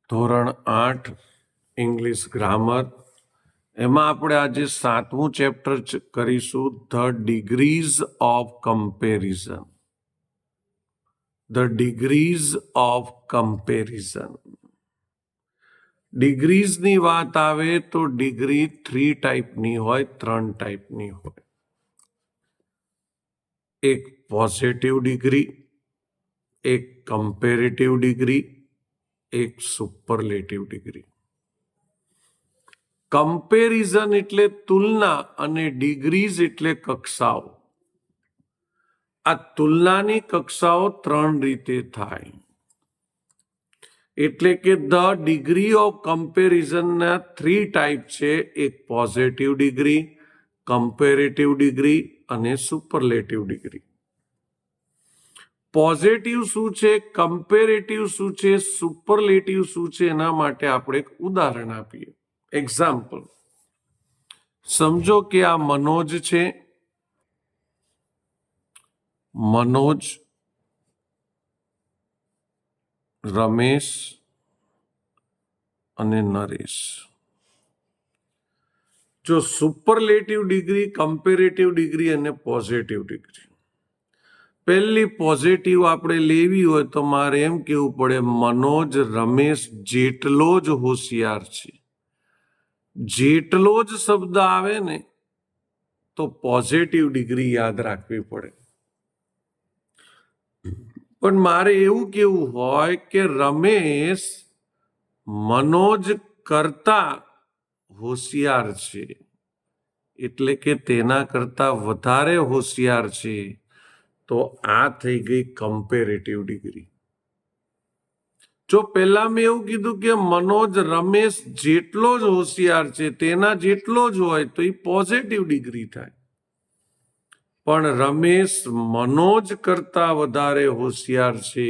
ધોરણ 8 English grammar એમાં આપણે આજે 7મું ચેપ્ટર કરીશું the degrees of comparison. The degrees of comparison. ડિગ્રીઝની વાત આવે તો ડિગ્રી 3 ટાઈપની હોય, 3 ટાઈપની હોય. એક પોઝિટિવ ડિગ્રી, એક કમ્પેરેટિવ ડિગ્રી, એક સુપરલેટિવ ડિગ્રી. કમ્પેરિઝન એટલે તુલના અને ડિગ્રીઝ એટલે કક્ષાઓ. આ તુલનાની કક્ષાઓ 3 રીતે થાય. એટલે કે ધ ડિગ્રી ઓફ કમ્પેરિઝનના 3 ટાઈપ છે. એક પોઝિટિવ ડિગ્રી, કમ્પેરેટિવ ડિગ્રી અને સુપરલેટિવ ડિગ્રી. પોઝિટિવ શું છે, કમ્પેરેટિવ શું છે, સુપરલેટિવ શું છે, એના માટે આપણે એક ઉદાહરણ આપીએ. એક્ઝામ્પલ, સમજો કે આ મનોજ છે. મનોજ, રમેશ અને નરેશ. જો સુપરલેટિવ ડિગ્રી, કમ્પેરેટિવ ડિગ્રી અને પોઝિટિવ ડિગ્રી. પહેલી પોઝિટિવ આપણે લેવી હોય તો મારે એમ કહેવું પડે મનોજ રમેશ જેટલો જ હોશિયાર છે. જેટલો જ શબ્દ આવે ને તો પોઝિટિવ ડિગ્રી યાદ રાખવી પડે. પણ મારે એવું કેવું હોય કે રમેશ મનોજ કરતા હોશિયાર છે, એટલે કે તેના કરતા વધારે હોશિયાર છે, તો આ થઈ ગઈ કમ્પેરેટિવ ડિગ્રી. જો પહેલા મેં એવું કીધું કે મનોજ રમેશ જેટલો જ હોશિયાર છે, તેના જેટલો જ હોય તો એ પોઝિટિવ ડિગ્રી થાય. પણ રમેશ મનોજ કરતા વધારે હોશિયાર છે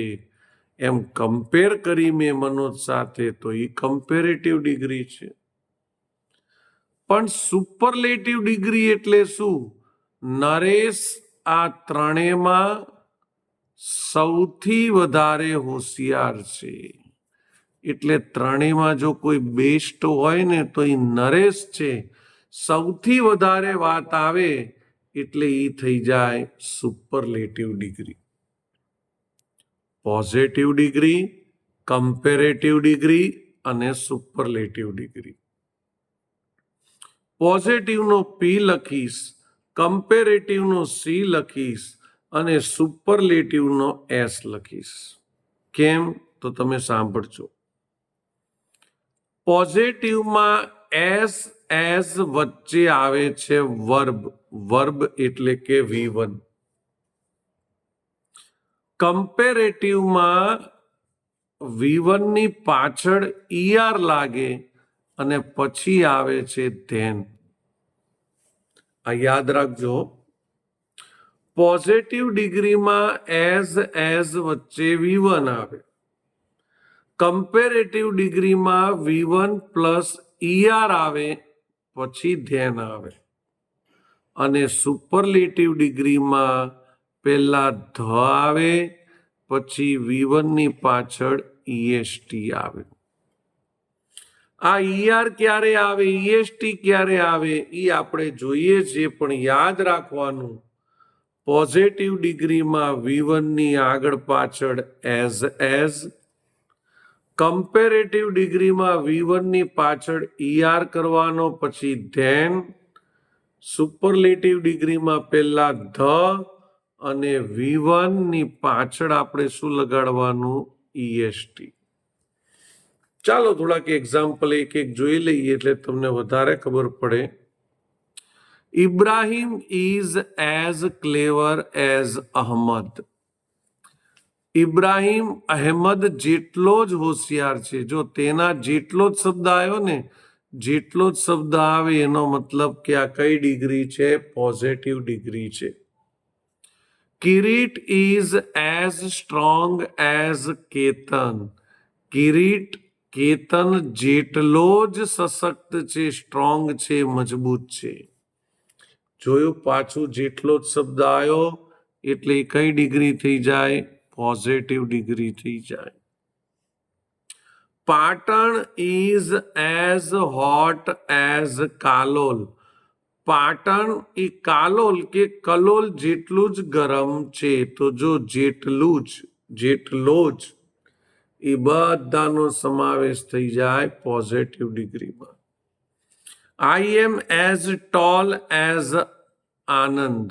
એમ કમ્પેર કરી મેં મનોજ સાથે તો એ કમ્પેરેટિવ ડિગ્રી છે. પણ સુપરલેટિવ ડિગ્રી એટલે શું? નરેશ આ ત્રણેયમાં સૌથી વધારે હોશિયાર છે. એટલે ત્રણેયમાં જો કોઈ બેસ્ટ હોય ને તો એ નરેશ છે. સૌથી વધારે વાત આવે એટલે એ થઈ જાય superlative degree. Positive degree, comparative degree અને સુપરલેટિવ ડિગ્રી. પોઝિટિવનો પી લખીશ, કમ્પેરેટિવનો સી લખીશ અને સુપરલેટિવનો એસ લખીશ. કેમ? તો તમે સાંભળજો. પોઝિટિવમાં એસ એઝ વચ્ચે આવે છે વર્બ. વર્બ એટલે કે V1. કમ્પેરેટિવમાં V1 ની પાછળ ER લાગે અને પછી આવે છે ધેન. આ યાદ રાખજો. પોઝિટિવ ડિગ્રીમાં એઝ વચ્ચે V1 આવે. કમ્પેરેટિવ ડિગ્રીમાં V1 પ્લસ ER આવે પછી ધેન આવે. અને સુપરલેટિવ ડિગ્રીમાં પહેલા ધ આવે પછી V1 ની પાછળ EST આવે. આ ER ક્યારે આવે, EST ક્યારે આવે એ આપણે જોઈએ છીએ, પણ યાદ રાખવાનું પોઝિટિવ ડિગ્રીમાં V1 ની આગળ પાછળ એઝ, કમ્પેરેટિવ ડિગ્રીમાં V1 ની પાછળ ER કરવાનો પછી ધેન, સુપરલેટિવ ડિગ્રીમાં પહેલા ધ અને V1 ની પાછળ આપણે શું લગાડવાનું? EST. ચાલો થોડાક એક્ઝામ્પલ એક જોઈ લઈએ એટલે તમને વધારે ખબર પડે. Ibrahim is as clever as Ahmad. Ibrahim Ahmed જેટલો જ હોશિયાર છે. જો તેના જેટલો જ શબ્દ આવ્યો ને, જેટલો જ શબ્દ આવે એનો મતલબ કે આ કઈ ડિગ્રી છે? પોઝિટિવ ડિગ્રી છે. Kirit is as strong as Ketan. Kirit Ketan જેટલો જ સશક્ત છે, સ્ટ્રોંગ છે, મજબૂત છે. જોયું? પાછું જેટલો જ શબ્દ આવ્યો એટલે કઈ ડિગ્રી થઈ જાય? પોઝિટિવ ડિગ્રી થઈ જાય. Patan is as hot as Kalol. Patan એ કાલોલ કે કલોલ જેટલું જ ગરમ છે. તો જો જેટલું જ, જેટલો જ, એ બધાનો સમાવેશ થઈ જાય પોઝિટિવ ડિગ્રીમાં. આઈ એમ એઝ ટોલ એઝ આનંદ.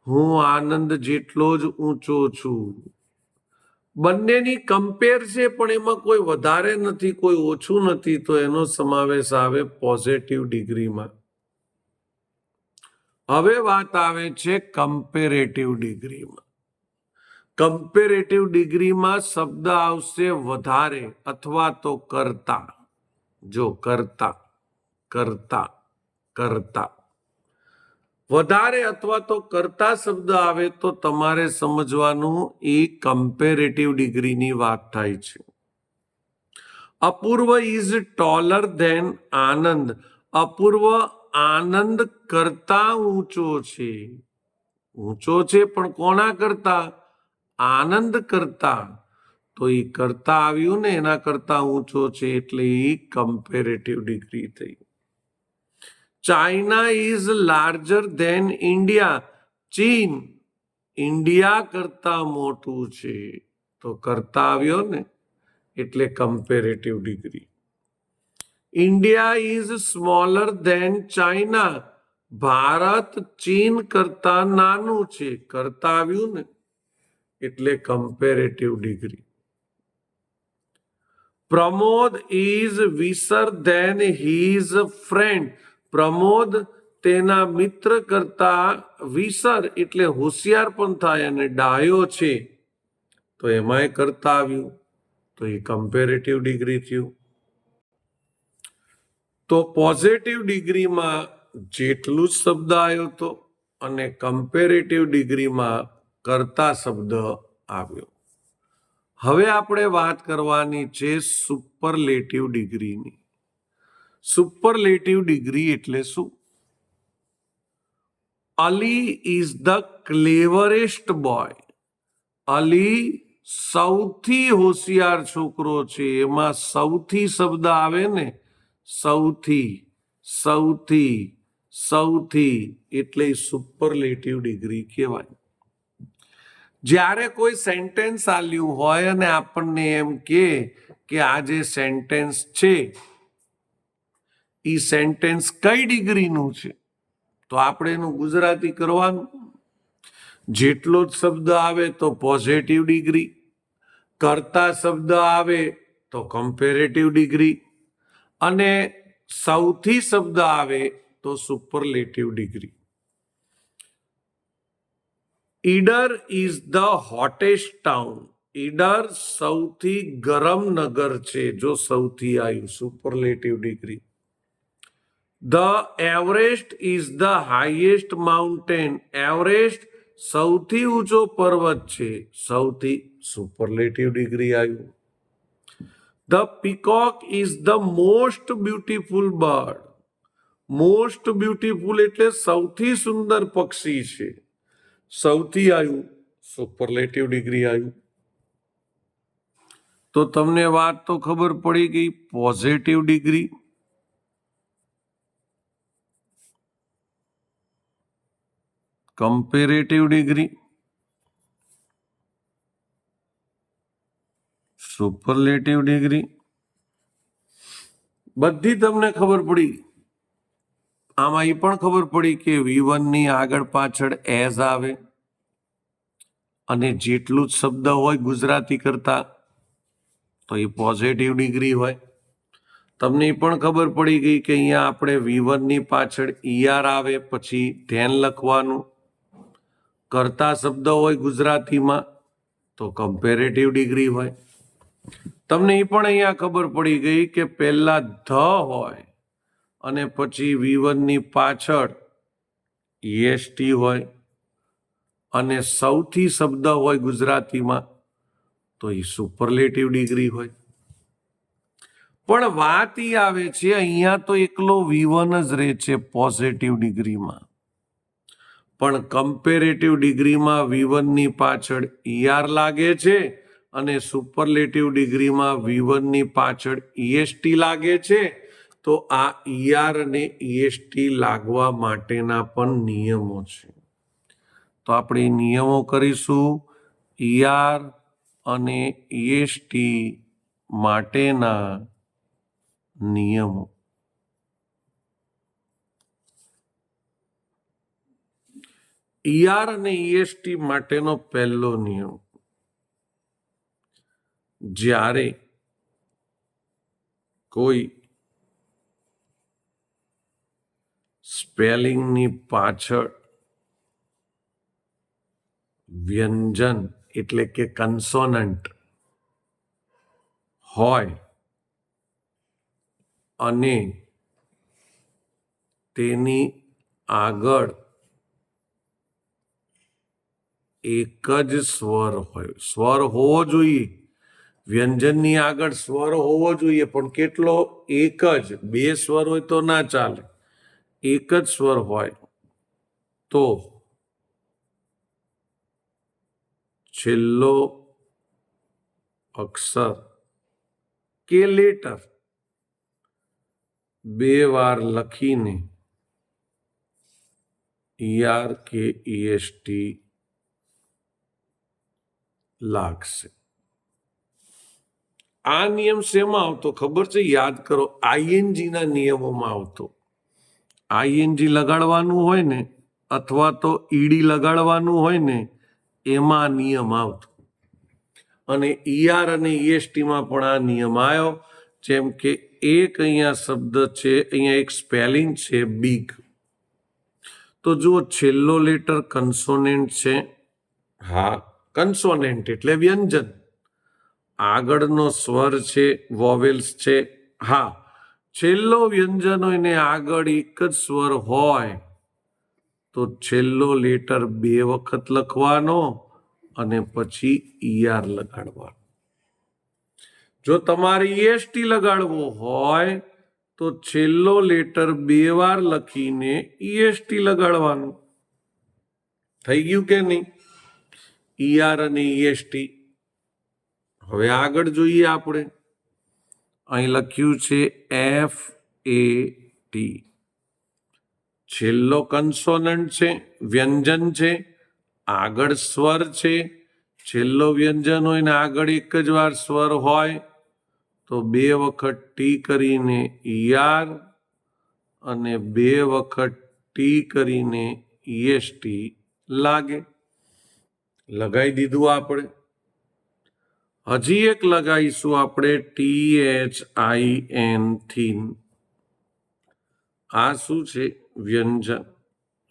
હું આનંદ જેટલો જ ઊંચો છું. બંનેની કમ્પેર છે, પણ એમાં કોઈ વધારે નથી, કોઈ ઓછું નથી, તો એનો સમાવેશ આવે પોઝિટિવ ડિગ્રીમાં. હવે વાત આવે છે કમ્પેરેટિવ ડિગ્રીમાં. કમ્પેરેટિવ ડિગ્રીમાં શબ્દ આવશે વધારે અથવા તો કરતા. જો કરતા, કરતા, કરતા. વધારે અથવા તો કરતા શબ્દ આવે તો તમારે સમજવાનું એ કમ્પેરેટિવ ડિગ્રીની વાત થાય છે. અપૂર્વ ઇઝ ટોલર ધેન આનંદ. અપૂર્વ આનંદ કરતા ઊંચો છે. ઊંચો છે પણ કોના કરતા? આનંદ કરતા. તો એ કરતા આવ્યું ને, એના કરતા ઊંચો છે, એટલે એ કમ્પેરેટિવ ડિગ્રી થઈ. China is larger than India. Cheen India કરતા મોટું છે. તો કરતા આવ્યો ને, એટલે comparative degree. India is smaller than China. Bharat Cheen કરતા નાનું છે. કરતા આવ્યું ને, એટલે comparative degree. Pramod is wiser than his friend. Pramod તેના મિત્ર કરતા વિસર એટલે હોશિયાર પણ થાય અને ડાયો છે. તો એમાંય કરતા આવ્યું, તો એ કમ્પેરેટિવ ડિગ્રી થયું. તો પોઝિટિવ ડિગ્રીમાં જેટલું જ શબ્દ આવ્યો હતો અને કમ્પેરેટિવ ડિગ્રીમાં કરતા શબ્દ આવ્યો. હવે આપણે વાત કરવાની છે સુપરલેટિવ ડિગ્રીની. સુપરલેટિવ ડિગ્રી એટલે શું? Ali is the cleverest boy. Ali સૌથી હોશિયાર છોકરો છે. એમાં સૌથી શબ્દ આવે ને, સૌથી, સૌથી, સૌથી, એટલે સુપરલેટિવ ડિગ્રી કહેવાય. જ્યારે કોઈ સેન્ટેન્સ આલ્યું હોય અને આપણને એમ કે આ જે સેન્ટેન્સ છે એ સેન્ટેન્સ કઈ ડિગ્રીનું છે, તો આપણે એનું ગુજરાતી કરવાનું. જેટલો જ શબ્દ આવે તો પોઝિટિવ ડિગ્રી, કરતા શબ્દ આવે તો કમ્પેરેટિવ ડિગ્રી, અને સૌથી શબ્દ આવે તો superlative degree. Idar is the hottest town. Idar સૌથી ગરમ નગર છે. જો સૌથી આવ્યું, superlative degree. The Everest is the highest mountain. Everest સૌથી ઊંચો પર્વત છે. સૌથી, સુપરલેટિવ ડિગ્રી આવ્યું. The peacock is the most beautiful bird. Most beautiful એટલે સૌથી સુંદર પક્ષી છે. સૌથી આવ્યું, સુપરલેટિવ ડિગ્રી આવ્યું. તો તમને વાત તો ખબર પડી ગઈ. Positive degree, comparative degree, superlative degree, બધી તમને ખબર પડી. આમાં એ પણ ખબર પડી કે V1 ની આગળ પાછળ એઝ આવે અને જેટલું જ શબ્દ હોય ગુજરાતી કરતા તો એ પોઝિટિવ ડિગ્રી હોય. તમને એ પણ ખબર પડી ગઈ કે અહીંયા આપણે V1 ની પાછળ ER આવે પછી ધ્યાન લખવાનું. કરતા શબ્દ હોય ગુજરાતીમાં તો કમ્પેરેટિવ ડિગ્રી હોય. તમને એ પણ અહીંયા ખબર પડી ગઈ કે પહેલા ધ હોય અને પછી V1 ની પાછળ EST હોય અને સૌથી શબ્દ હોય ગુજરાતીમાં તો એ સુપરલેટિવ ડિગ્રી હોય. પણ વાત એ આવે છે અહીંયા તો એકલો V1 જ રહે છે પોઝિટિવ ડિગ્રીમાં, પણ કમ્પેરેટિવ ડિગ્રીમાં V1 ની પાછળ ER લાગે છે અને સુપરલેટિવ ડિગ્રીમાં V1 ની પાછળ EST લાગે છે, તો આ ER અને EST લાગવા માટેના પણ નિયમો છે. તો આપણે નિયમો કરીશું. ER અને EST માટેના નિયમો. ER અને EST માટેનો પહેલો નિયમ, જ્યારે કોઈ સ્પેલિંગની પાછળ વ્યંજન એટલે કે કન્સોનન્ટ હોય અને તેની આગળ એક જ સ્વર હોય, સ્વર હોવો જોઈએ, વ્યંજનની આગળ સ્વર હોવો જોઈએ, પણ કેટલો? એક જ. બે સ્વર હોય તો ના ચાલે, એક જ સ્વર હોય તો છેલ્લો અક્ષર કે લેટર બે વાર લખીને ER કે EST લાગશે. આ નિયમ શેમાં આવતો ખબર છે? યાદ કરો, ING ના નિયમોમાં આવતો. ING લગાડવાનું હોય ને અથવા તો ED લગાડવાનું હોય ને, એમાં નિયમ આવતો. અને ER અને EST માં પણ આ નિયમ આવ્યો. જેમ કે એક અહીંયા શબ્દ છે, અહીંયા એક સ્પેલિંગ છે બિગ, તો જુઓ છેલ્લો લેટર કન્સોનેન્ટ છે. હા, કન્સોનેન્ટ એટલે વ્યંજન. આગળનો સ્વર છે વોવેલ્સ છે. હા, છેલ્લો વ્યંજન હોય ને આગળ એક જ સ્વર હોય તો છેલ્લો લેટર બે વખત લખવાનો અને પછી ER લગાડવાનો. જો તમારે EST લગાડવો હોય તો છેલ્લો લેટર બે વાર લખીને EST લગાડવાનું. થઈ ગયું કે નહીં? ER અને EST. હવે આગળ જોઈએ આપણે. અહીં લખ્યું છે FAT. છેલ્લો કન્સોનન્ટ છે, વ્યંજન છે, આગળ સ્વર છે. છેલ્લો વ્યંજન હોય ને આગળ એક જ વાર સ્વર હોય તો બે વખત ટી કરીને ER અને બે વખત ટી કરીને EST લાગે. લગાવી દીધું આપણે. હજી એક લગાવીશું આપણે THIN થીન. આ શું છે? વ્યંજન.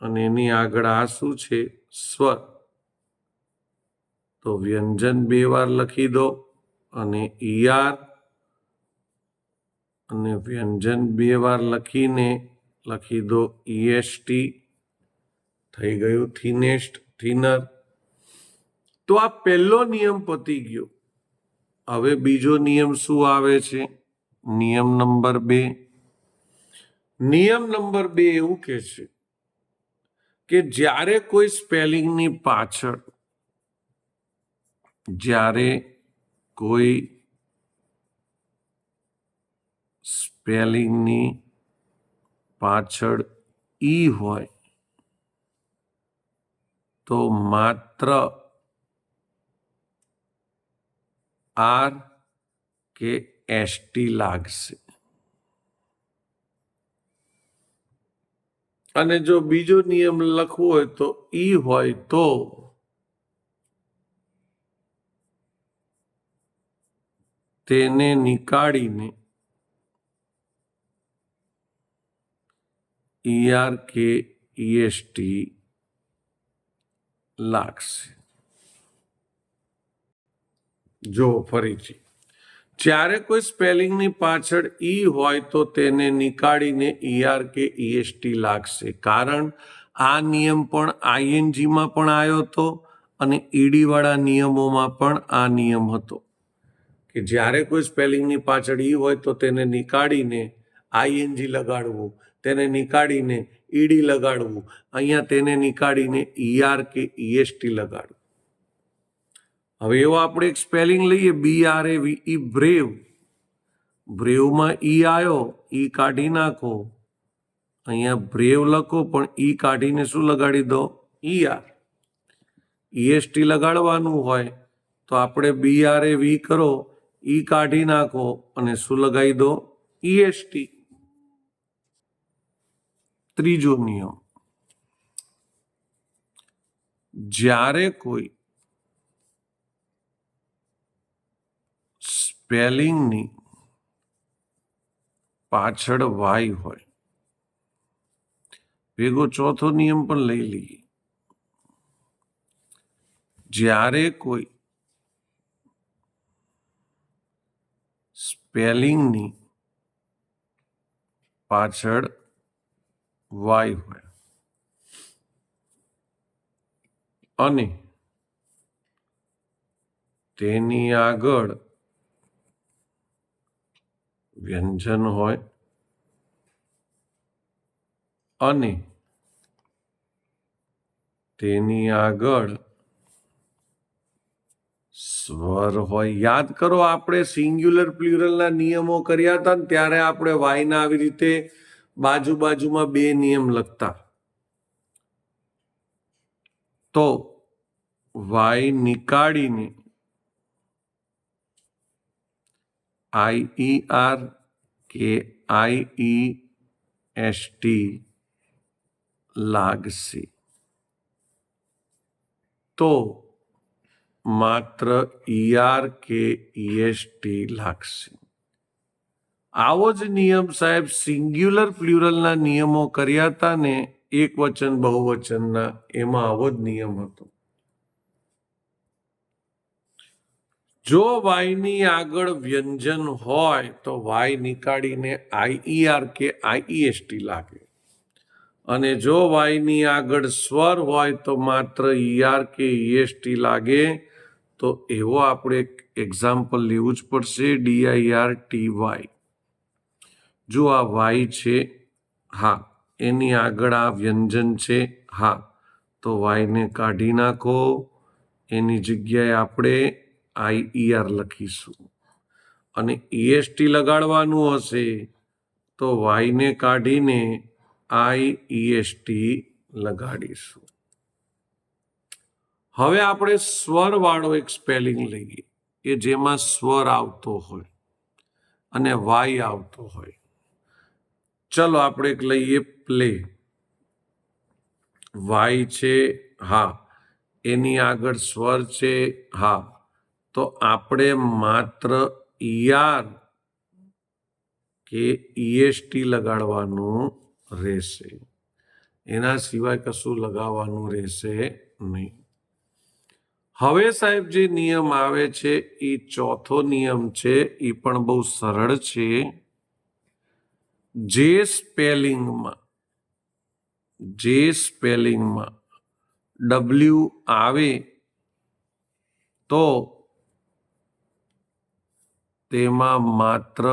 અને એની આગળ આ શું છે? સ્વર. તો વ્યંજન બે વાર લખી દો અને ER અને વ્યંજન બે વાર લખીને લખી દો EST. થઈ ગયું થિનેસ્ટ, થિનર. તો આ પહેલો નિયમ પતી ગયો. હવે બીજો નિયમ શું આવે છે? નિયમ નંબર 2. નિયમ નંબર 2 એવું કહે છે કે જ્યારે કોઈ સ્પેલિંગની પાછળ ઈ હોય તો માત્ર R કે ST લાગશે. અને જો બીજો નિયમ લખવો હોય તો ઈ હોય તો તેને નીકાળીને ER કે EST લાગશે. જો ફરીથી, જ્યારે કોઈ સ્પેલિંગની પાછળ ઈ હોય તો તેને નીકાળીને ER કે EST લાગશે. કારણ આ નિયમ પણ ING માં પણ આવ્યો હતો અને ED વાળા નિયમોમાં પણ આ નિયમ હતો કે જ્યારે કોઈ સ્પેલિંગની પાછળ ઈ હોય તો તેને નીકાળીને ING લગાડવું, તેને નીકાળીને ED લગાડવું, અહીંયા તેને નીકાળીને ER કે EST લગાડવું. હવે એવો આપણે એક સ્પેલિંગ લઈએ BRAVE, બ્રેવ. બ્રેવમાં ઈ આવ્યો, ઈ કાઢી નાખો. અહીંયા બ્રેવ લખો પણ ઈ કાઢીને શું લગાડી દો? ER. EST લગાડવાનું હોય તો આપણે BRAV કરો, ઈ કાઢી નાખો અને શું લગાવી દો? EST. ત્રીજો નિયમ, જ્યારે કોઈ સ્પેલિંગની પાછળ વાય હોય, ભેગો ચોથો નિયમ પણ લઈ લઈએ. જ્યારે કોઈ સ્પેલિંગની પાછળ વાય હોય અને તેની આગળ વ્યંજન હોય અને તેની આગળ સ્વર હોય. યાદ કરો, આપણે સિંગ્યુલર પ્લ્યુરલના નિયમો કર્યા હતા ને ત્યારે આપણે વાયના આવી રીતે બાજુમાં 2 નિયમ લખતા. તો વાય નીકાળીને IER કે IEST લાગશે તો માત્ર ER કે EST લાગશે. આવો જ નિયમ સાહેબ સિંગ્યુલર પ્લ્યુરલના નિયમો કર્યા હતા ને એક વચન બહુવચનના, એમાં આવો જ નિયમ હતો. જો વાયની આગળ વ્યંજન હોય તો વાય નીકાળીને IER કે IEST લાગે અને જો વાયની આગળ સ્વર હોય તો માત્ર ER કે EST લાગે. તો એવો આપણે એક એક્ઝામ્પલ લેવું જ પડશે. DIRTY. જો આ વાય છે, હા, એની આગળ આ વ્યંજન છે, હા, તો વાયને કાઢી નાખો. એની જગ્યાએ આપણે IER લખીશું અને EST લગાડવાનું હશે તો વાયને કાઢીને IEST લગાડીશું. હવે આપણે સ્વર વાળો એક સ્પેલિંગ લઈએ કે જેમાં સ્વર આવતો હોય અને વાય આવતો હોય. ચલો આપણે એક લઈએ પ્લે. વાય છે, હા, એની આગળ સ્વર છે, હા, તો આપણે માત્ર ER કે EST લગાડવાનું રહેશે, એના સિવાય કશું લગાવવાનું રહેશે નહીં. હવે સાહેબ જે નિયમ આવે છે એ ચોથો નિયમ છે, એ પણ બહુ સરળ છે. જે સ્પેલિંગમાં W આવે તો તેમાં માત્ર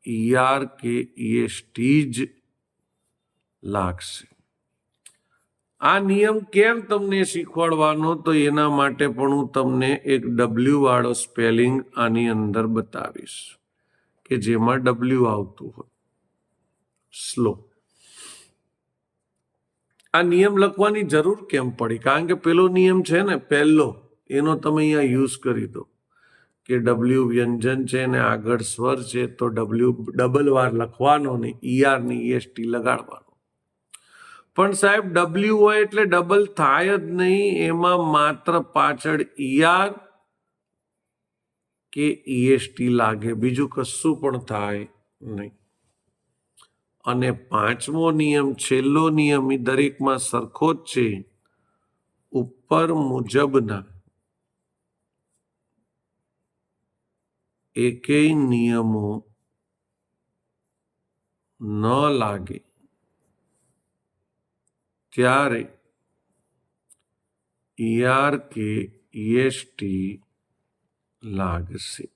ER કે EST જ લાગશે. આ નિયમ કેમ તમને શીખવાડવાનો? તો એના માટે પણ હું તમને એક W વાળો સ્પેલિંગ આની અંદર બતાવીશ કે જેમાં W આવતું હોય. સ્લો. આ નિયમ લખવાની જરૂર કેમ પડી? કારણ કે પેલો નિયમ છે ને, પહેલો, એનો તમે અહીંયા યુઝ કરી દો કે W વ્યંજન છે ને આગળ સ્વર છે તો W ડબલ વાર લખવાનો ને ER ને EST લગાડવાનો. પણ સાહેબ W હોય એટલે ડબલ થાય જ નહીં, એમાં માત્ર પાછળ ER કે EST લાગે, બીજું કશું પણ થાય નહીં. અને પાંચમો નિયમ, છેલ્લો નિયમ, એ દરેકમાં સરખો જ છે. ઉપર મુજબના એકેય નિયમો ન લાગે ત્યારે ER કે EST લાગશે.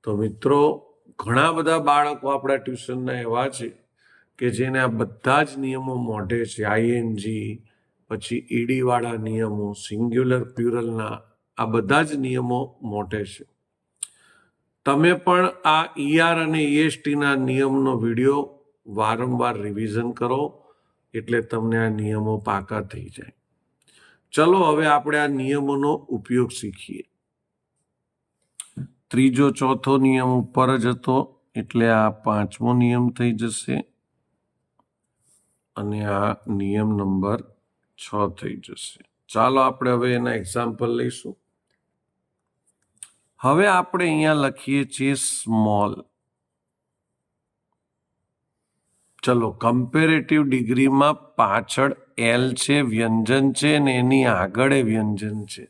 તો મિત્રો, ઘણા બધા બાળકો આપણા ટ્યુશનના એવા છે કે જેને આ બધા જ નિયમો મોઢે છે. ING, પછી ED વાળા નિયમો, સિંગ્યુલર પ્લ્યુરલના આ બધા જ નિયમો મોટે છે. તમે પણ આ ER અને EST ના નિયમનો વિડીયો વારંવાર રિવિઝન કરો એટલે તમને આ નિયમો પાકા થઈ જાય. ચલો હવે આપણે આ નિયમોનો ઉપયોગ શીખીએ. ત્રીજો ચોથો નિયમ ઉપર જ હતો એટલે આ પાંચમો નિયમ થઈ જશે અને આ નિયમ નંબર 6 થઈ જશે. ચાલો આપણે હવે એના એક્ઝામ્પલ લઈશું. હવે આપણે અહીંયા લખીએ છીએ સ્મોલ. ચલો કમ્પેરેટિવ ડિગ્રીમાં પાછળ L છે, વ્યંજન છે ને એની આગળ વ્યંજન છે.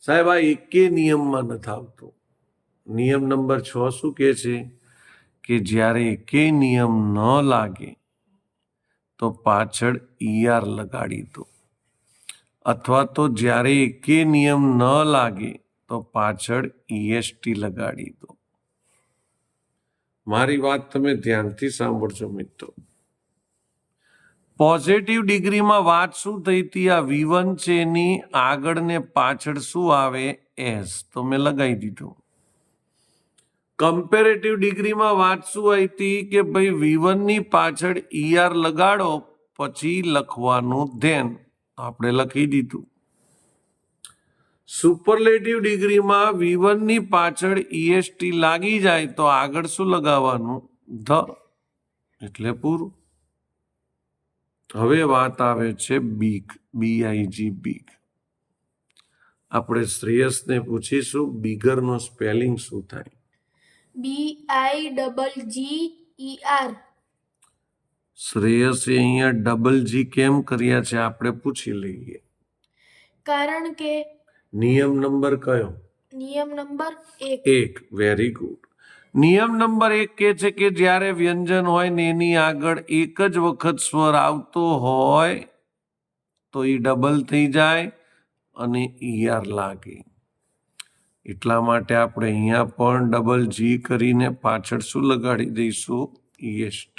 સાહેબ આ એકે નિયમમાં નથી આવતું. નિયમ નંબર 6 શું કહે છે કે જ્યારે એકે નિયમ ન લાગે તો પાછળ ER લગાડી દો, અથવા તો જ્યારે એકે નિયમ ન લાગે તો પાછળ EST લગાડી દો. મારી વાત તમે ધ્યાનથી સાંભળજો મિત્રો. પોઝિટિવ ડિગ્રીમાં વાત શું થઈ હતી? આ V1 છે એની આગળ ને પાછળ શું આવે? S. તો મેં લગાવી દીધું. કમ્પેરેટિવ ડિગ્રીમાં વાત શું આવી હતી કે ભાઈ V1 ની પાછળ ER લગાડો પછી લખવાનું ધેન, આપણે લખી દીધું. સુપરલેટિવ ડિગ્રીમાં V1 ની પાછળ EST લાગી જાય તો આગળ શું લગાવવાનું? ધ, એટલે પૂરું. હવે વાત આવે છે બીગ, BIG, બીગ. આપણે શ્રેયસને પૂછીશું બીગરનો સ્પેલિંગ શું થાય? BIGGER. શ્રેયસે અહીંયા ડબલ G કેમ કર્યા છે આપણે પૂછી લઈએ. કારણ કે નિયમ નંબર કયો? નિયમ નંબર 1. 1. Very good. નિયમ નંબર 1 કહે છે કે જ્યારે વ્યંજન હોય ને એની આગળ એક જ વખત સ્વર આવતો હોય તો એ ડબલ થઈ જાય અને ER લાગે. એટલા માટે આપણે અહીંયા પણ ડબલ G કરીને પાછળ શું લગાડી દઈશું? EST.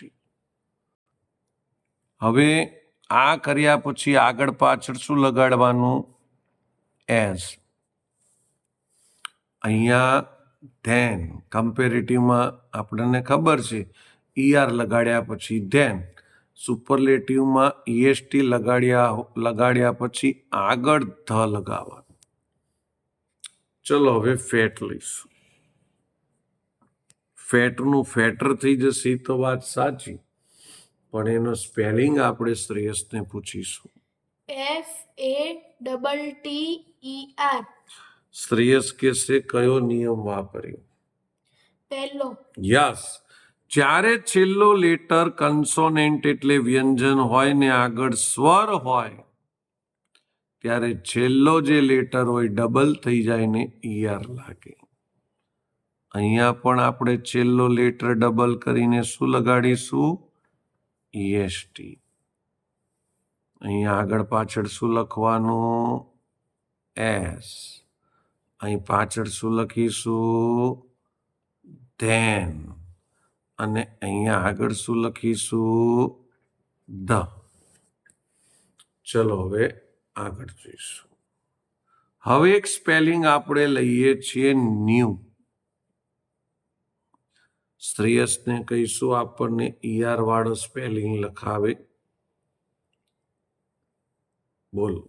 હવે આ કર્યા પછી આગળ પાછળ શું લગાડવાનું? S. અહીંયા ધેન, કમ્પેરેટિવમાં આપણને ખબર છે ER લગાડ્યા પછી ધેન, સુપરલેટિવમાં EST લગાડ્યા પછી આગળ ધ લગાવવાનું. ચલો હવે ફેટ લઈશું. ફેટનું ફેટર થઈ જશે તો વાત સાચી, પણ એનો સ્પેલિંગ આપણે શ્રેયસને પૂછીશું. FATTER. શ્રેયસ કહેશે કયો નિયમ વાપર્યો? પહેલો. યસ. જ્યારે છેલ્લો લેટર કન્સોનેન્ટ એટલે વ્યંજન હોય ને આગળ સ્વર હોય ત્યારે છેલ્લો જે લેટર હોય ડબલ થઈ જાય ને ER લાગે. અહીંયા પણ આપણે છેલ્લો લેટર ડબલ કરીને શું લગાડીશું? EST. અહીંયા આગળ પાછળ શું લખવાનું? S. અહીં પાછળ શું લખીશું? ધેન. અને અહીંયા આગળ શું લખીશું? ધ. ચલો હવે આગળ જોઈશું. હવે એક સ્પેલિંગ આપણે લઈએ છીએ ન્યૂ. શ્રેયસને કહીશું આપણને ER વાળો સ્પેલિંગ લખાવે. બોલો.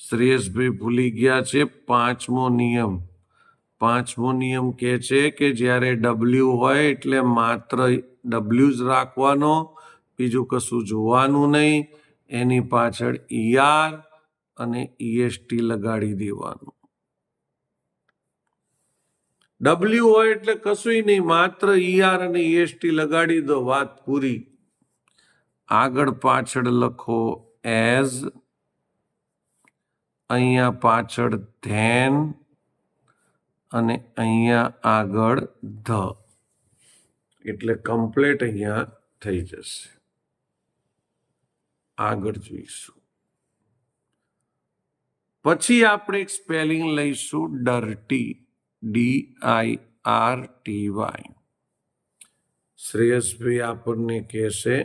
શ્રેયસભાઈ ભૂલી ગયા છે પાંચમો નિયમ. પાંચમો નિયમ કહે છે કે જ્યારે W હોય એટલે માત્ર W જ રાખવાનો, બીજું કશું જોવાનું નહીં. એની પાછળ ER અને EST લગાડી દેવાનું. W હોય એટલે કશું નહીં, માત્ર ER અને EST લગાડી દો, વાત પૂરી. આગળ પાછળ લખો એઝ, અહીંયા પાછળ ધેન અને અહીંયા આગળ ધ, એટલે કમ્પ્લેટ અહીંયા થઈ જશે. આગળ જોઈશું. પછી આપણે એક સ્પેલિંગ લઈશું ડર્ટી, DIRTY. શ્રેયસભાઈ આપણને કહેશે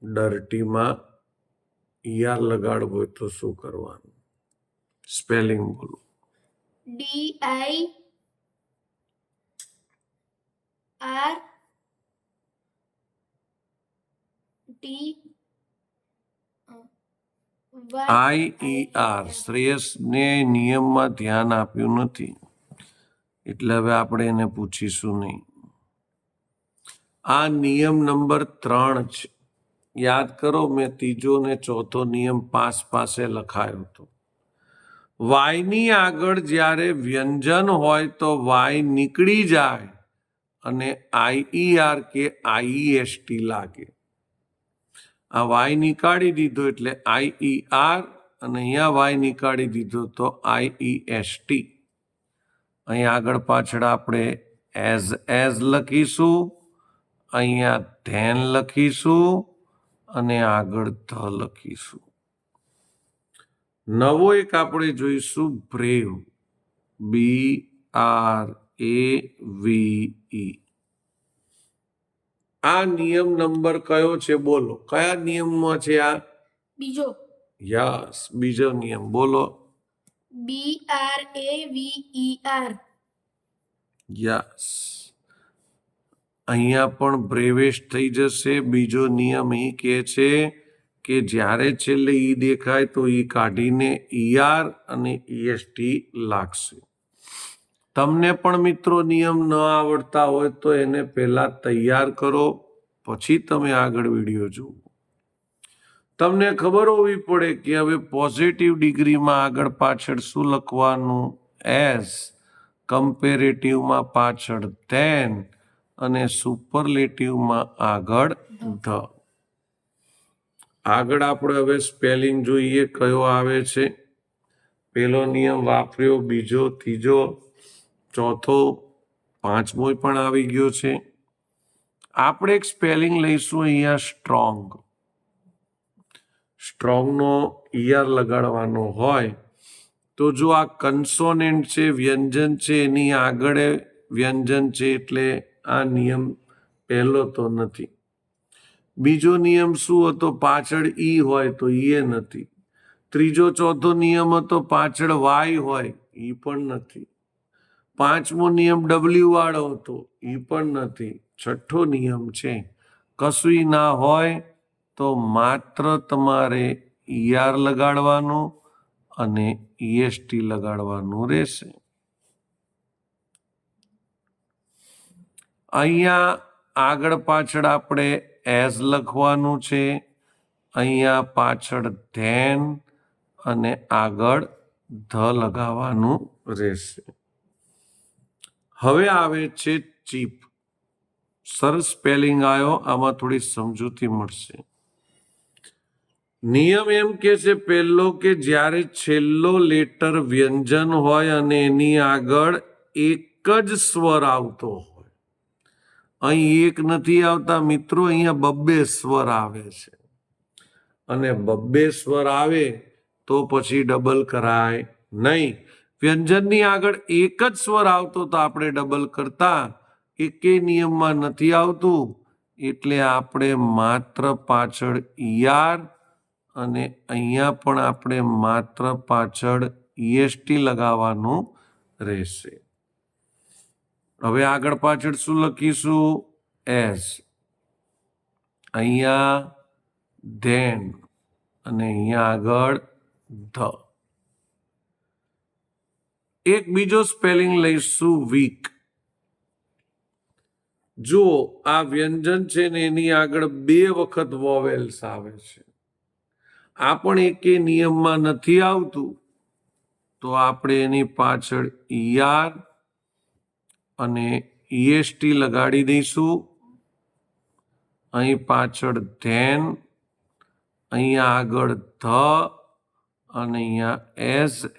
ડર્ટીમાં ER લગાડવો હોય તો શું કરવાનું? સ્પેલિંગ બોલો. IER. શ્રેયસને નિયમમાં ધ્યાન આપ્યું નથી એટલે હવે આપણે એને પૂછીશું નહીં. આ નિયમ નંબર 3 છે. યાદ કરો, મેં ત્રીજો ને ચોથો નિયમ પાસે લખાયો હતો. વાયની આગળ જ્યારે વ્યંજન હોય તો વાય નીકળી જાય અને IER કે IEST લાગે. આ વાય નીકાળી દીધો એટલે IER અને અહીંયા વાય નીકાળી દીધો તો IEST. અહીંયા આગળ પાછળ આપણે એઝ લખીશું, અહીંયા ધેન લખીશું અને આગળ ધ લખીશું. નવો એક આપણે જોઈશું બ્રેવ, BRAVE. આ નિયમ નંબર કયો છે બોલો? કયા નિયમમાં છે આ? બીજો. યસ, બીજો નિયમ બોલો. BRAVER. યસ, અહીંયા પણ બ્રેવેશ થઈ જશે. બીજો નિયમ એ કહે છે કે જ્યારે છેલ્લે ઈ દેખાય તો ઈ કાઢીને ER અને EST લાગશે. તમને પણ મિત્રો નિયમ ન આવડતા હોય તો એને પહેલા તૈયાર કરો, પછી તમે આગળ વિડીયો જુઓ. તમને ખબર હોવી પડે કે હવે પોઝિટિવ ડિગ્રીમાં આગળ પાછળ શું લખવાનું? એઝ, કમ્પેરેટિવમાં પાછળ ધેન અને સુપરલેટિવમાં આગળ ધ. આગળ આપણે હવે સ્પેલિંગ જોઈએ કયો આવે છે. પહેલો નિયમ વાપર્યો, બીજો, ત્રીજો, ચોથો, પાંચમો પણ આવી ગયો છે. આપણે એક સ્પેલિંગ લઈશું અહીંયા સ્ટ્રોંગ. સ્ટ્રોંગનો ER લગાડવાનો હોય તો જો આ કન્સોનેન્ટ છે, વ્યંજન છે, એની આગળ વ્યંજન છે એટલે આ નિયમ પહેલો તો નથી. બીજો નિયમ શું હતો? પાછળ ઈ હોય તો એ નથી. ત્રીજો ચોથો નિયમ હતો પાછળ વાય હોય, ઈ પણ નથી. પાંચમો નિયમ W વાળો હતો, ઈ પણ નથી. છઠ્ઠો નિયમ છે કશું ના હોય તો માત્ર તમારે ER લગાડવાનું અને EST લગાડવાનું રહેશે. અહીંયા આગળ પાછળ આપણે એઝ લખવાનું છે, અહીંયા પાછળ ધેન અને આગળ ધ લગાવવાનું રહેશે. હવે આવે છે ચીપ. સરસ સ્પેલિંગ આવ્યો, આમાં થોડી સમજૂતી મળશે. નિયમ એમ કે છે પહેલો કે જ્યારે છેલ્લો લેટર વ્યંજન હોય અને એની આગળ એક જ સ્વર આવતો હોય. અહીં એક નથી આવતા મિત્રો, અહીંયા બબ્બે સ્વર આવે છે. અને બબ્બે સ્વર આવે તો પછી ડબલ કરાય નહીં. વ્યંજનની આગળ એક જ સ્વર આવતો તો આપણે ડબલ કરતા, એકે નિયમમાં નથી આવતું એટલે આપણે માત્ર પાછળ ER અને અહીંયા પણ આપણે માત્ર પાછળ EST લગાવવાનું રહેશે. હવે આગળ પાછળ શું લખીશું? એઝ, અહીંયા ધેન અને અહીંયા આગળ ધ. એક બીજો સ્પેલિંગ લઈશું વીક. જુઓ, આ વ્યંજન છે ને એની આગળ 2 વખત વોવેલ્સ આવે છે. આ પણ એકે નિયમમાં નથી આવતું તો આપણે એની પાછળ ER અને EST લગાડી દઈશું. અહીં પાછળ ધેન, અહીંયા આગળ ધ અને અહીંયા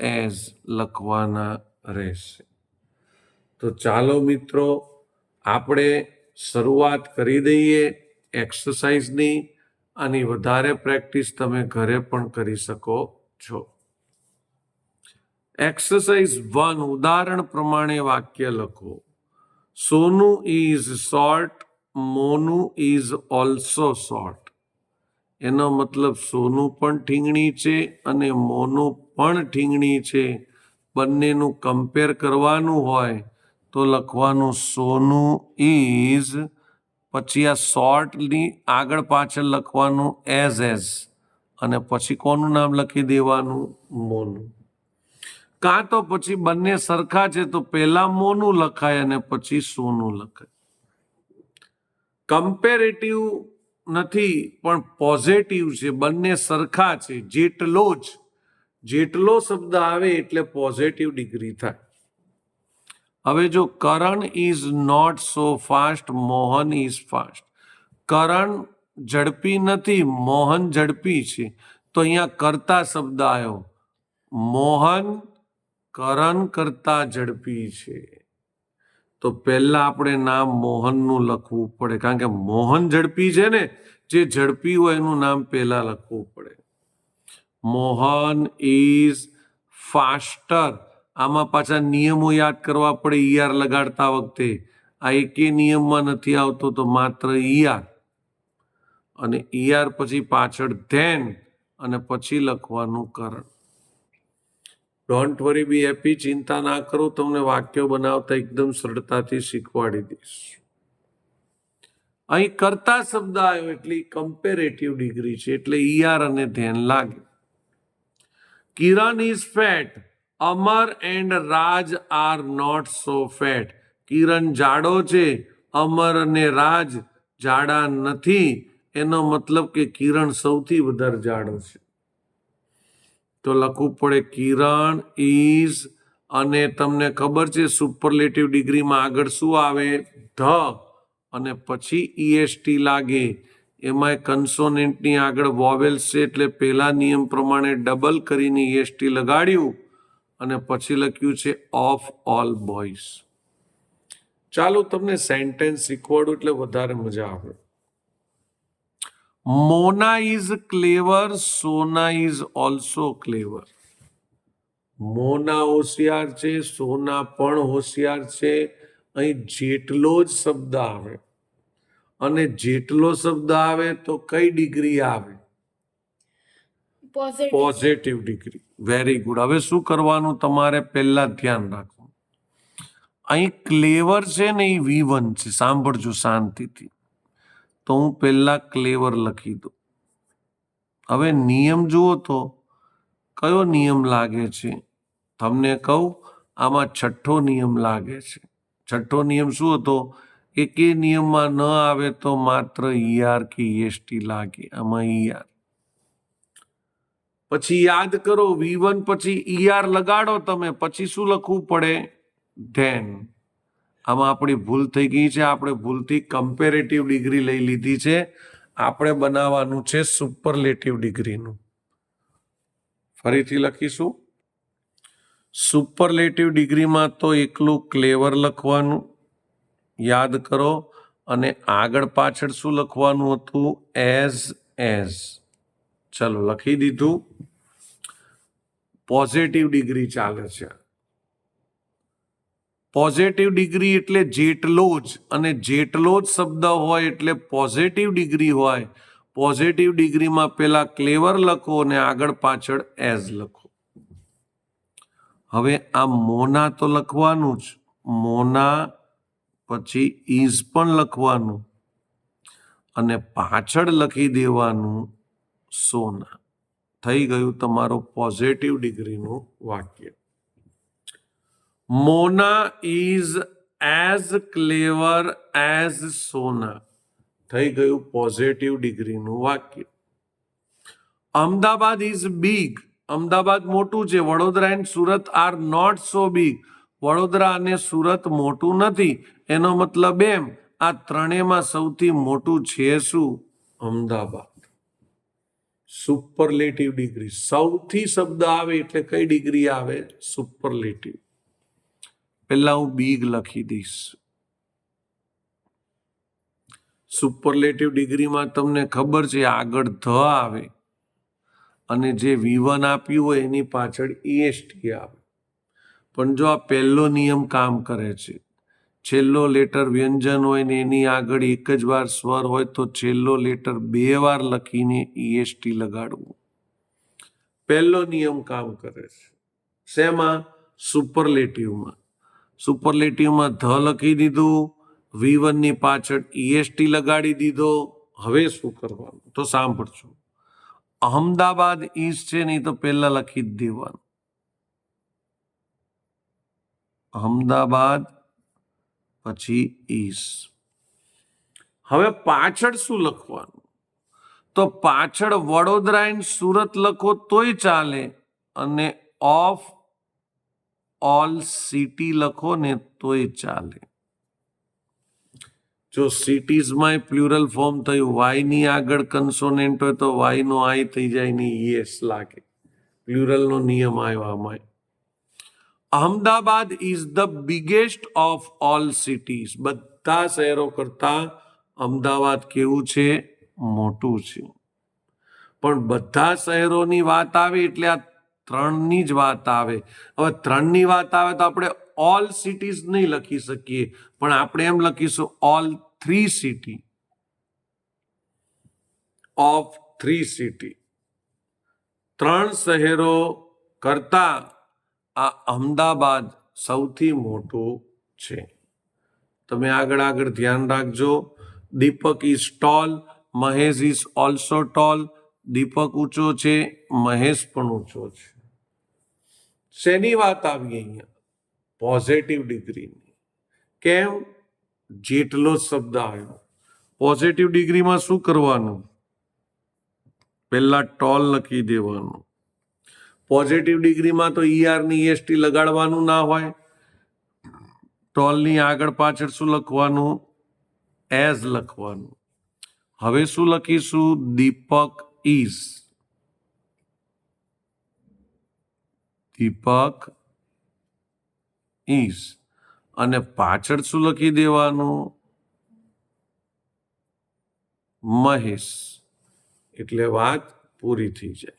એઝ લખવાના રહેશે. તો ચાલો મિત્રો આપણે શરૂઆત કરી દઈએ એક્સરસાઇઝની. આની વધારે પ્રેક્ટિસ તમે ઘરે પણ કરી શકો છો. એક્સરસાઇઝ 1, ઉદાહરણ પ્રમાણે વાક્ય લખો. સોનું is short, Monu is also short. એનો મતલબ સોનું પણ ઠીંગણી છે અને મોનું પણ ઠીંગણી છે. બંનેનું કમ્પેર કરવાનું હોય તો લખવાનું સોનું ઇઝ, પછી આ શોર્ટની આગળ પાછળ લખવાનું એઝ અને પછી કોનું નામ લખી દેવાનું? મોનું. કાં તો પછી બંને સરખા છે તો પહેલા મોનું લખાય અને પછી સોનું લખાય. કમ્પેરેટિવ નથી પણ પોઝિટિવ છે, બંને સરખા છે. જેટલો શબ્દ આવે એટલે પોઝિટિવ ડિગ્રી થાય. હવે જો Karan is not so fast, Mohan is fast. Karan ઝડપી નથી, મોહન ઝડપી છે. તો અહીંયા કરતા શબ્દ આવ્યો. મોહન કરણ કરતા ઝડપી છે. તો પહેલા આપણે નામ મોહનનું લખવું પડે, કારણ કે મોહન ઝડપી છે ને, જે ઝડપી હોય એનું નામ પહેલા લખવું પડે. Mohan is faster. આમાં પાછા નિયમો યાદ કરવા પડે. ઈઆર લગાડતા વખતે આ એકે નિયમમાં નથી આવતો, તો માત્ર ઈઆર અને ઈઆર પછી પાછળ ધેન અને પછી લખવાનું કરણ. Don't worry, B happy. ચિંતા ના કરો, તમને વાક્યો બનાવતા એકદમ સરળતાથી શીખવાડી દઈશ. અહીં કરતા શબ્દ આવ્યો એટલે કમ્પેરેટિવ ડિગ્રી છે, એટલે ઈઆર અને ધેન લાગે. Kiran is fat, Amar and Raj are not so fat. Kiran જાડો છે, અમર અને રાજ જાડા નથી. એનો મતલબ કે કિરણ સૌથી વધારે જાડો છે. તો લખવું પડે કિરણ ઇઝ, અને તમને ખબર છે સુપરલેટિવ ડિગ્રીમાં આગળ શું આવે? ધ, અને પછી ઈએસટી લાગે. એમાં કન્સોનેન્ટની આગળ વોવેલ્સ છે એટલે પહેલા નિયમ પ્રમાણે ડબલ કરીને ઈએસટી લગાડ્યું અને પછી લખ્યું છે ઓફ ઓલ બોયઝ. ચાલો તમને સેન્ટેન્સ શીખવાડું એટલે વધારે મજા આવે. Mona is clever, Sona is also clever. Mona હોશિયાર છે, સોના પણ હોશિયાર છે. અહીં જેટલો જ શબ્દ આવે, અને જેટલો શબ્દ આવે તો કઈ ડિગ્રી આવે? Positive degree. Very good. હવે શું કરવાનું તમારે? પહેલા ધ્યાન રાખવું. અહીં ક્લેવર છે ને એ V1 છે. સાંભળજો શાંતિથી. તો હું પહેલા ક્લેવર લખી દઉં. હવે નિયમ જુઓ તો કયો નિયમ લાગે છે? તમને કહું, આમાં છઠ્ઠો નિયમ લાગે છે. છઠ્ઠો નિયમ શું હતો? એકે નિયમમાં ન આવે તો માત્ર ઈઆર કે ઈએસટી લાગે. આમાં ઈઆર. પછી યાદ કરો, V1 પછી ઈઆર લગાડો તમે, પછી શું લખવું પડે? ધેન. આમાં આપણી ભૂલ થઈ ગઈ છે. આપણે ભૂલથી કમ્પેરેટિવ ડિગ્રી લઈ લીધી છે. આપણે બનાવવાનું છે સુપરલેટિવ ડિગ્રીનું. ફરીથી લખીશું. સુપરલેટિવ ડિગ્રીમાં તો એકલું ક્લેવર લખવાનું, યાદ કરો, અને આગળ પાછળ શું લખવાનું હતું? એઝ. ચલો લખી દીધું. પોઝિટિવ ડિગ્રી ચાલે છે. પોઝિટિવ ડિગ્રી એટલે જેટલો જ, અને જેટલો જ શબ્દ હોય એટલે પોઝિટિવ ડિગ્રી હોય. પોઝિટિવ ડિગ્રીમાં પહેલા ક્લેવર લખો અને આગળ પાછળ એઝ લખો. હવે આ મોના તો લખવાનું જ, મોના પછી ઇઝ પણ લખવાનું અને પાછળ લખી દેવાનું સોના. થઈ ગયું તમારું પોઝિટિવ ડિગ્રીનું વાક્ય. મોના ઇઝ એઝ ક્લેવર એઝ સોના. થઈ ગયું પોઝિટિવ ડિગ્રીનું વાક્ય. Ahmedabad is big. અમદાવાદ મોટું છે. Vadodara and Surat are not so big. Vadodara અને સુરત મોટું નથી. એનો મતલબ એમ, આ ત્રણેયમાં સૌથી મોટું છે શું? અમદાવાદ. Superlative degree. સૌથી શબ્દ આવે એટલે કઈ ડિગ્રી આવે? સુપરલેટિવ. પહેલા હું બિગ લખી દઈશ. સુપરલેટિવ ડિગ્રીમાં તમને ખબર છે આગળ ધ આવે અને જે V1 આપ્યું હોય એની પાછળ ઈએસટી આવે. પણ જો આ પહેલો નિયમ કામ કરે છે છેલ્લો લેટર વ્યંજન હોય ને એની આગળ એક જ વાર સ્વર હોય તો છેલ્લો લેટર 2 વાર લખીને ઈએસટી લગાડવું. પહેલો નિયમ કામ કરે છે. શેમાં? સુપરલેટિવમાં. સુપરલેટિવમાં ધ લખી દીધું, V1 ની પાછળ ઈએસટી લગાડી દીધો. હવે શું કરવાનું? તો સાંભળજો. અહમદાબાદ ઈઝ છે ને તો પહેલા લખી જ દેવાનું. અહમદાબાદ પછી ઈઝ. હવે પાછળ શું લખવાનું? તો પાછળ વડોદરા એન્ડ સુરત લખો તોય ચાલે અને ઓફ ઓલ સિટી લખો ને તોય ચાલે. જો સિટીઝમાં પ્લુરલ ફોર્મ થયું, વાય ની આગળ કન્સોનેન્ટ હોય તો વાય નો આઈ થઈ જાય ને યસ લાગે. પ્લુરલનો નિયમ આવ્યો આમાં. Ahmedabad is the biggest of all cities. બધા શહેરો કરતા અમદાવાદ કેવું છે? મોટું છે. પણ બધા શહેરોની વાત આવે એટલે આ 3ની જ વાત આવે. હવે 3ની વાત આવે તો આપણે ઓલ સિટીઝ નહીં લખી શકીએ, પણ આપણે એમ લખીશું ઓલ 3 સિટી ઓફ 3 સિટી. 3 શહેરો કરતા આ અમદાવાદ સૌથી મોટું છે. તમે આગળ ધ્યાન રાખજો. Deepak is tall, Mahesh is also tall. Deepak ઊંચો છે, મહેશ પણ ઊંચો છે. શેની વાત આવી અહીંયા? પોઝિટિવ ડિગ્રીની. કેમ? જેટલો શબ્દ આવ્યો. પોઝિટિવ ડિગ્રીમાં શું કરવાનું? પહેલા ટોલ લખી દેવાનું. પોઝિટિવ ડિગ્રીમાં તો ER ની EST લગાડવાનું ના હોય. ટોલની આગળ પાછળ શું લખવાનું? એઝ લખવાનું. હવે શું લખીશું? દીપક ઇઝ. Deepak is. અને પાછળ શું લખી દેવાનું? મહેશ. એટલે વાત પૂરી થઈ જાય.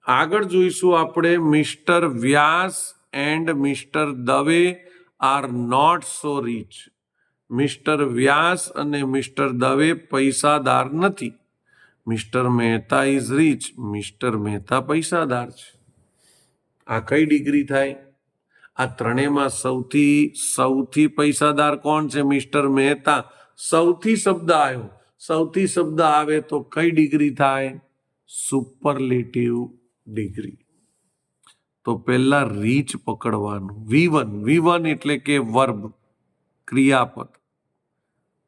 આગળ જોઈશું આપણે mister Vyas and mister Dave are not so rich. Mister Vyas અને મિસ્ટર દવે પૈસાદાર નથી. Mister Mehta is rich. Mister Mehta પૈસાદાર છે. આ કઈ ડિગ્રી થાય? આ ત્રણેયમાં સૌથી પૈસાદાર કોણ છે? મિસ્ટર મહેતા. સૌથી શબ્દ આવ્યો. સૌથી શબ્દ આવે તો કઈ ડિગ્રી થાય? Superlative degree. તો પહેલા રીચ પકડવાનું. V1 એટલે કે વર્બ, ક્રિયાપદ.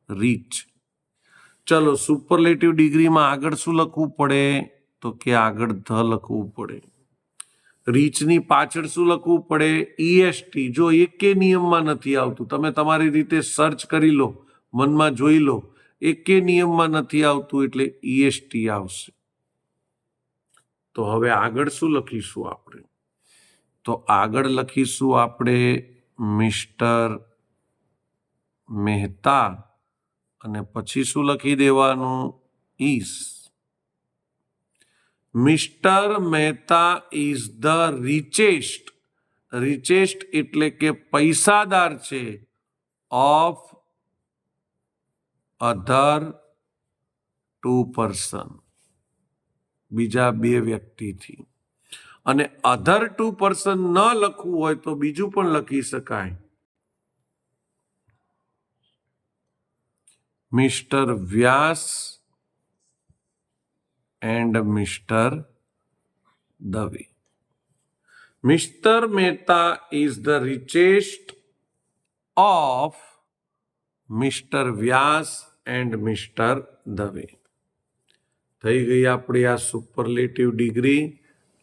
રીચ. ચલો, સુપરલેટિવ ડિગ્રીમાં આગળ શું લખવું પડે? તો કે આગળ ધ લખવું પડે. રીચની પાછળ શું લખવું પડે? EST. જો એકે નિયમમાં નથી આવતું, તમે તમારી રીતે સર્ચ કરી લો, મનમાં જોઈ લો. એકે નિયમમાં નથી આવતું એટલે EST આવશે. તો હવે આગળ શું લખીશું આપણે? તો આગળ લખીશું આપણે મિસ્ટર મહેતા અને પછી શું લખી દેવાનું? Is. Mister Mehta is the richest. Richest એટલે કે પૈસાદાર છે ઓફ અધર 2 પર્સન. બીજા 2 વ્યક્તિથી. અને અધર 2 પર્સન ન લખવું હોય તો બીજું પણ લખી શકાય. Mister Vyas and mister Dave. Mister Mehta is the richest of mister Vyas and mister Dave. થઈ ગઈ આપણી આ સુપરલેટિવ ડિગ્રી.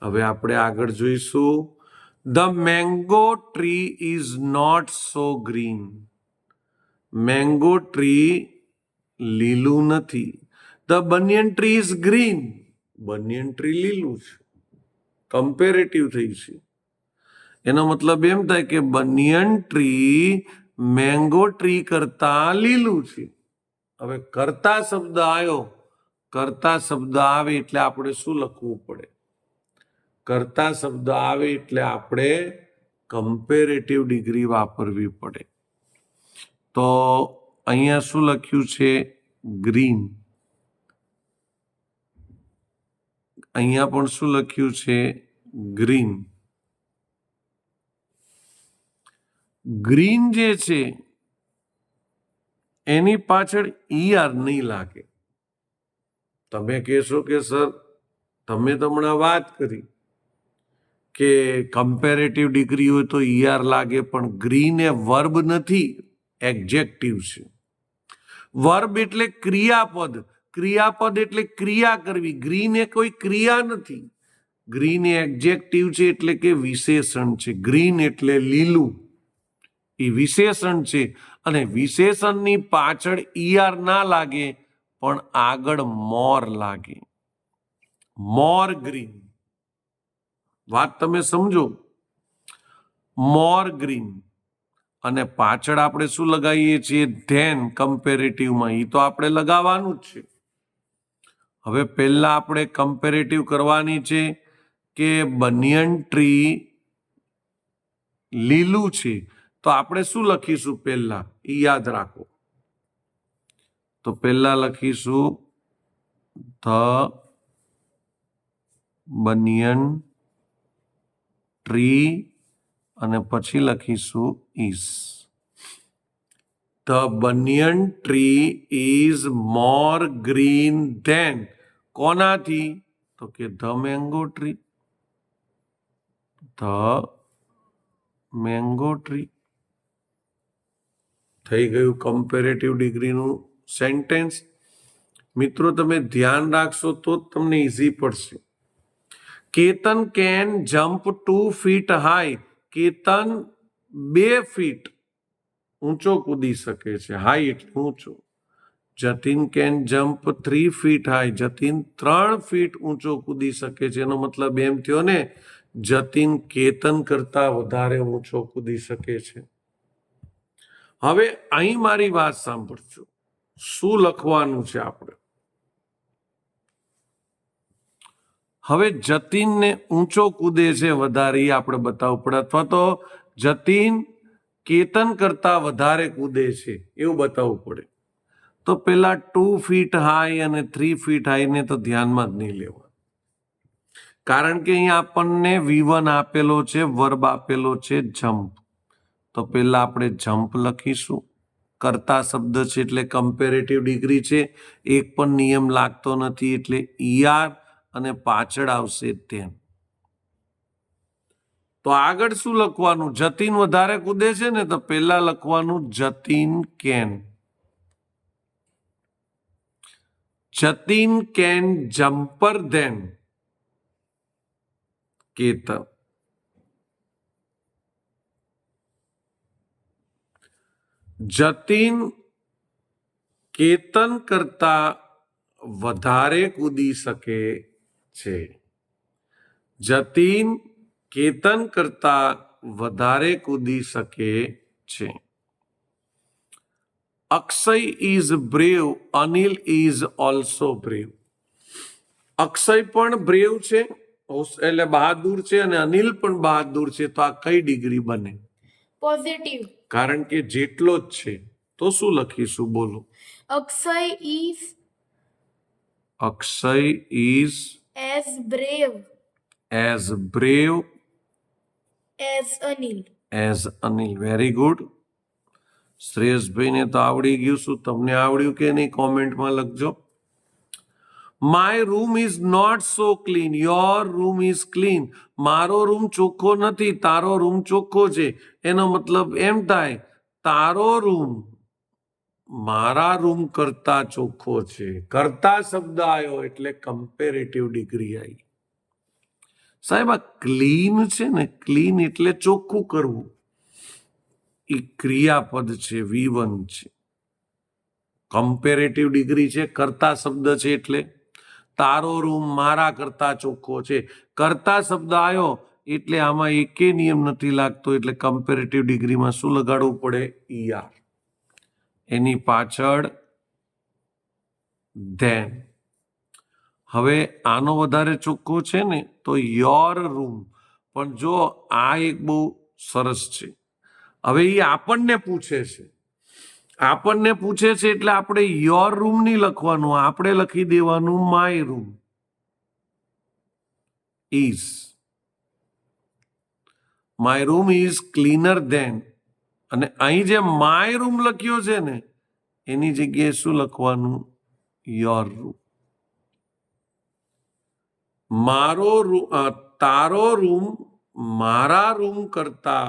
હવે આપણે આગળ જોઈશું. The mango tree is not so green. Mango tree લીલું નથી. The banyan tree is green. Banyan tree લીલું છે. કમ્પેરેટિવ થઈ છે. એનો મતલબ એમ થાય કે બનિયન ટ્રી મેંગો ટ્રી કરતા લીલું છે. હવે કરતા શબ્દ આવ્યો. કરતા શબ્દ આવે એટલે આપણે શું લખવું પડે? કરતા શબ્દ આવે એટલે આપણે કમ્પેરેટિવ ડિગ્રી વાપરવી પડે. તો અહીંયા શું લખ્યું છે? ગ્રીન. અહીંયા પણ શું લખ્યું છે? ગ્રીન. ગ્રીન જે છે એની પાછળ ઈઆર નહીં લાગે. તમે કહેશો કે સર તમે તો હમણાં વાત કરી કે કમ્પેરેટિવ ડિગ્રી હોય તો ઈઆર લાગે, પણ ગ્રીન એ વર્બ નથી, એડજેક્ટિવ છે. વર્બ એટલે ક્રિયાપદ, ક્રિયાપદ એટલે ક્રિયા કરવી. ગ્રીન એ કોઈ ક્રિયા નથી. ગ્રીન એ એડજેક્ટિવ છે એટલે કે વિશેષણ છે. ગ્રીન એટલે લીલું, એ વિશેષણ છે. અને વિશેષણની પાછળ ઈઆર ના લાગે પણ આગળ મોર લાગે. મોર ગ્રીન. વાત તમે સમજો. મોર ગ્રીન. અને પાછળ આપણે શું લગાવીએ છીએ? ધેન. કમ્પેરેટિવમાં એ તો આપણે લગાવવાનું જ છે. હવે પહેલા આપણે કમ્પેરેટિવ કરવાની છે કે બનિયન ટ્રી લીલું છે, તો આપણે શું લખીશું પહેલા? એ યાદ રાખો. તો પહેલા લખીશું ધ બનિયન ટ્રી અને પછી લખીશું is. The banyan tree is more green than. કોનાથી? તો કે the mango tree. The mango tree. થઈ ગયું કમ્પેરેટિવ ડિગ્રીનું સેન્ટેન્સ. મિત્રો તમે ધ્યાન રાખશો તો જ તમને ઇઝી પડશે. Ketan can jump 2 feet high. Ketan 2 feet ઊંચો કૂદી શકે છે. હાઈ એટલે ઊંચો. Jatin can jump 3 feet high. Jatin 3 feet ઊંચો કૂદી શકે છે. એનો મતલબ એમ થયો ને, જતીન કેતન કરતા વધારે ઊંચો કૂદી શકે છે. હવે અહીં મારી વાત સાંભળજો. શું લખવાનું છે આપણે? હવે જતીનને ઊંચો કૂદે છે વધારે, એ આપણે બતાવવું પડે, અથવા તો જતીન કેતન કરતા વધારે કૂદે છે એવું બતાવવું પડે. તો પેલા 2 feet હાઈ અને 3 feet હાઈ ને તો ધ્યાનમાં જ નહીં લેવા, કારણ કે અહીંયા આપણને V1 આપેલો છે, વર્બ આપેલો છે જમ્પ. તો પહેલા આપણે જમ્પ લખીશું. કરતા શબ્દ છે એટલે કમ્પેરેટિવ ડિગ્રી છે, એક પણ નિયમ લાગતો નથી એટલે ઈઆર અને પાછળ આવશે તેમ. તો આગળ શું લખવાનું? જતીન વધારે કૂદે છે ને, તો પહેલા લખવાનું Jatin can. Jatin can jumper than Ketan. Jatin Ketan કરતા વધારે કૂદી શકે છે. જતીન કેતન કરતા વધારે કૂદી શકે છે. Akshay is brave. Anil is also brave. Akshay પણ બ્રેવ છે એટલે બહાદુર છે, અને અનિલ પણ બહાદુર છે. તો આ કઈ ડિગ્રી બને? પોઝિટિવ. કારણ કે જેટલો જ છે. તો શું લખીશું? બોલો. Akshay is as brave as Anil. Very good. શ્રેયસભાઈને તો આવડી ગયું. શું તમને આવડ્યું કે નહીં? કોમેન્ટમાં લખજો. My room is not so clean. Your room is clean. મારો રૂમ ચોખ્ખો નથી, તારો રૂમ ચોખ્ખો છે. એનો મતલબ એમ થાય, તારો રૂમ મારા રૂમ કરતા ચોખ્ખો છે. કરતા શબ્દ આવ્યો એટલે કમ્પેરેટિવ ડિગ્રી આવી. સાહેબ આ ક્લીન છે ને, ક્લીન એટલે ચોખ્ખું કરવું, એ ક્રિયાપદ છે, V1 છે. કમ્પેરેટિવ ડિગ્રી છે, કરતા શબ્દ છે એટલે તારો રૂમ મારા કરતા ચોખ્ખો છે. કરતા શબ્દ આવ્યો એટલે આમાં એકે નિયમ નથી લાગતો, એટલે કમ્પેરેટિવ ડિગ્રીમાં શું લગાડવું પડે? ઈઆર. એની પાછળ ધેન. હવે આનો વધારે ચોખ્ખો છે ને, તો યોર રૂમ. પણ જો આ એક બહુ સરસ છે. હવે એ આપણને પૂછે છે આપણને પૂછે છે એટલે આપણે યોર રૂમ નહીં લખવાનું, આપણે લખી દેવાનું my room is. My room is cleaner than, અને અહીં જે માય રૂમ લખ્યો છે ને એની જગ્યાએ શું લખવાનું? Your room. તારો રૂમ મારા રૂમ કરતા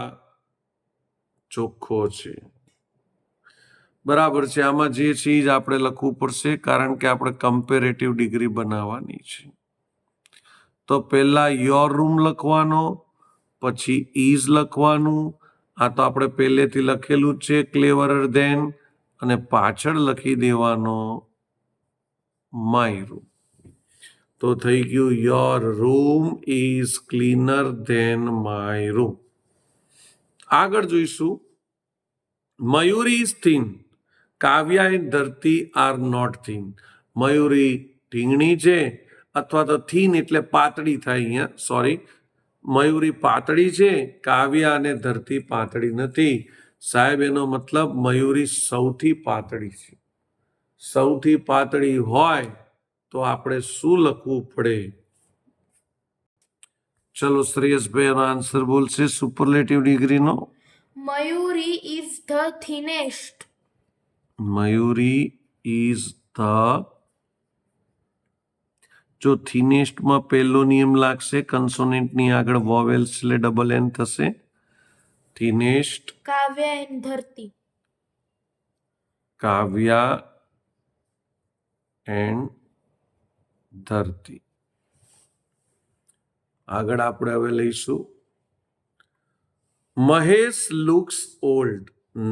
ચોખ્ખો છે. બરાબર છે. આમાં જે છે એ જ આપણે લખવું પડશે, કારણ કે આપણે કમ્પેરેટિવ ડિગ્રી બનાવવાની છે. તો પહેલા યોર રૂમ લખવાનો, પછી ઇઝ લખવાનું. આ તો આપણે પહેલેથી લખેલું જ છે, ક્લેવરર ધેન, અને પાછળ લખી દેવાનો માય રૂમ. તો થઈ ગયું your room is cleaner than my room. આગળ જોઈશું. Mayuri is thin, Kavya and Dharti are not thin. Mayuri ઢીંગણી છે, અથવા તો થીન એટલે પાતળી થાય અહીંયા, સોરી. મયુરી પાતળી છે, કાવ્યા અને ધરતી પાતળી નથી. સાહેબ એનો મતલબ મયુરી સૌથી પાતળી છે. સૌથી પાતળી હોય તો આપણે શું લખવું પડે? ચલો શ્રેયસભાઈ એનો આન્સર બોલશે સુપરલેટિવ ડિગ્રીનો. Mayuri is the thinnest. Mayuri is the, જો થિનેસ્ટમાં પહેલો નિયમ લાગશે, કન્સોનેન્ટની આગળ વોવેલ્સ એટલે ડબલ એન થશે. થિનેસ્ટ, કાવ્યા એન્ડ ધરતી. કાવ્યા એન્ડ ધરતી. આગળ આપણે હવે લઈશું. Mahesh looks old,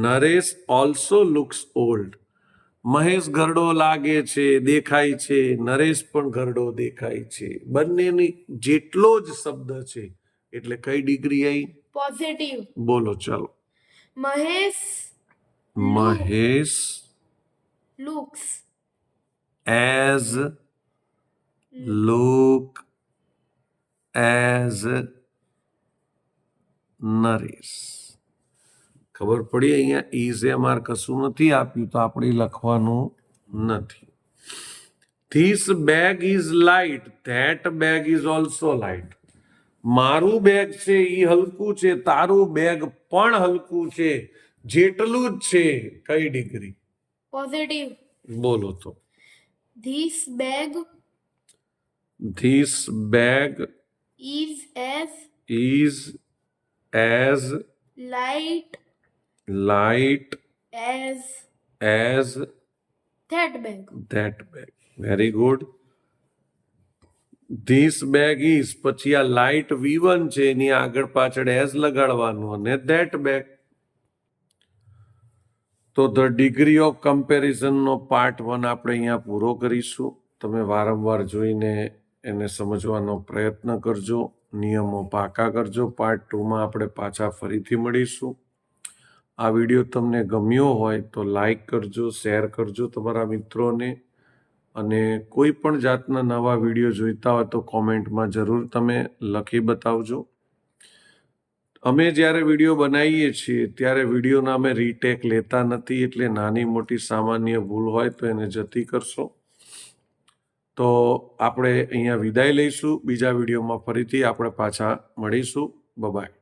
Naresh also looks old. Mahesh ઘરડો લાગે છે, દેખાય છે, નરેશ પણ ઘરડો દેખાય છે. બંનેની જેટલો જ શબ્દ છે એટલે કઈ ડિગ્રી આવી? પોઝિટિવ. બોલો ચાલો. Mahesh Mahesh looks as look as Naresh. ખબર પડી? અહીંયા ઇઝ એ માર કશું નથી આપ્યું તો આપણે લખવાનું નથી. This bag is light, that bag is also light. મારું બેગ છે એ હલકું છે, તારું બેગ પણ હલકું છે, જેટલું જ છે. કઈ ડિગ્રી? પોઝિટિવ. બોલો તો. This bag this bag is as light light as as that bag. that bag. Very good. This bag is, પછી આ લાઇટ V1 છે એની આગળ પાછળ એઝ લગાડવાનું, અને that bag. તો ધ ડિગ્રી ઓફ કમ્પેરિઝનનો પાર્ટ 1 આપણે અહીંયા પૂરો કરીશું. તમે વારંવાર જોઈને એને સમજવાનો પ્રયત્ન કરજો, નિયમો પાકા કરજો. પાર્ટ 2માં આપણે પાછા ફરીથી મળીશું. આ વિડીયો તમને ગમ્યો હોય તો લાઈક કરજો, શેર કરજો તમારા મિત્રોને, અને કોઈ પણ જાતના નવા વિડીયો જોઈતા હોય તો કોમેન્ટમાં જરૂર તમે લખી બતાવજો. અમે જ્યારે વિડીયો બનાવીએ છીએ ત્યારે વિડીયોના અમે રીટેક લેતા નથી, એટલે નાની મોટી સામાન્ય ભૂલ હોય તો એને જતી કરશો. તો આપણે અહીંયા વિદાય લઈશું. બીજા વિડીયોમાં ફરીથી આપણે પાછા મળીશું. બાય.